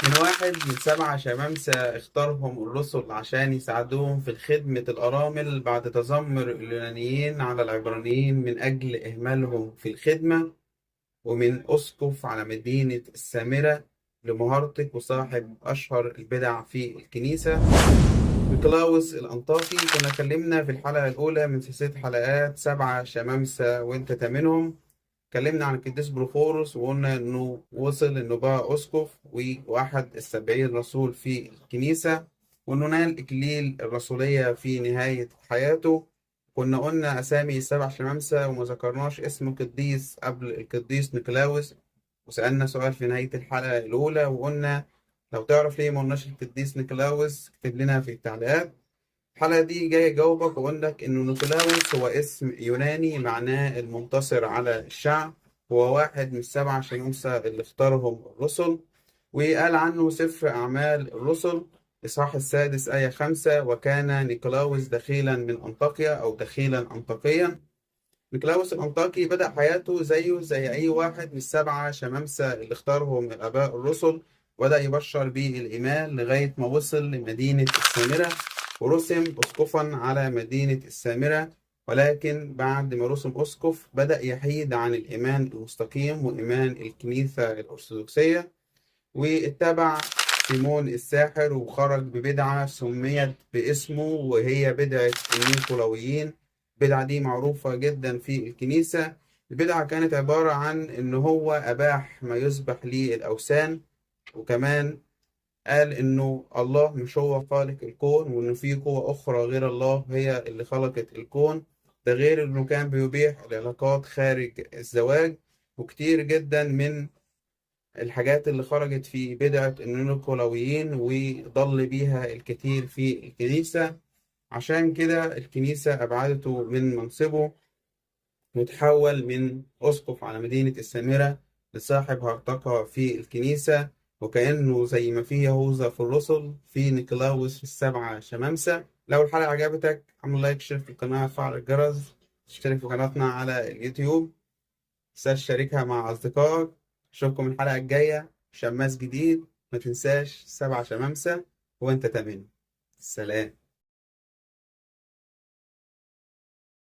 من واحد من 7 شمامسة اختارهم الرسل عشان يساعدوهم في خدمة الأرامل بعد تذمر اليونانيين على العبرانيين من أجل إهمالهم في الخدمة. ومن أسقف على مدينة السامرة لمهارتك وصاحب أشهر البدع في الكنيسة نيكلاوس الأنطاكي. كنا اتكلمنا في الحلقة الأولى من سلسلة حلقات 7 شمامسة وأنت تامنهم. اتكلمنا عن القديس بروخورس وقلنا إنه وصل إنه بقى أسقف وأحد ال70 رسول في الكنيسة، وإنه نال إكليل الرسولية في نهاية حياته. كنا قلنا أسامي ال7 شمامسة وما ذكرناش اسم قديس قبل القديس نيكلاوس، وسألنا سؤال في نهاية الحلقة الأولى وقلنا لو تعرف ليه ما قلناش القديس نيكلاوس اكتب لنا في التعليقات. الحلقة دي جاي أجاوبك وأقول لك إنه نيكولاوس هو اسم يوناني معناه المنتصر على الشعب. هو واحد من ال7 شمامسة اللي اختارهم الرسل، وقال عنه سفر أعمال الرسل إصحاح السادس آية 5: وكان نيكولاوس دخيلا من أنطاكيا أو دخيلا أنطاكيا. نيكولاوس الأنطاكي بدأ حياته زيه زي أي واحد من ال7 شمامسة اللي اختارهم الآباء الرسل، وبدأ يبشر بيه الإيمان لغاية ما وصل لمدينة السامرة ورسم أسقفا على مدينة السامرة. ولكن بعد ما رسم أسقف بدأ يحيد عن الإيمان المستقيم وإيمان الكنيسة الأرثوذكسية، واتبع سيمون الساحر وخرج ببدعة سميت باسمه وهي بدعة النيقولاويين. البدعة دي معروفة جدا في الكنيسة. البدعة كانت عبارة عن إن هو أباح ما يذبح للأوثان، وكمان قال إنه الله مش هو خالق الكون وإنه في قوة أخرى غير الله هي اللي خلقت الكون. ده غير إنه كان بيبيح العلاقات خارج الزواج. وكتير جدا من الحاجات اللي خرجت في بدعة النيقولاويين وضل بيها الكثير في الكنيسة. عشان كده الكنيسة أبعدته من منصبه وتحول من أسقف على مدينة السامرة لصاحب هرطقة في الكنيسة، وكأنه زي ما في يهوذا في الرسل في نيكلاوس في ال7 شمامسة. لو الحلقة عجبتك اعمل لايك، شير في القناة، فعل الجرس، اشترك في قناتنا على اليوتيوب، تشاركها مع أصدقائك. أشوفكم الحلقة الجاية شماس جديد. ما تنساش 7 شمامسة وأنت تمام. سلام.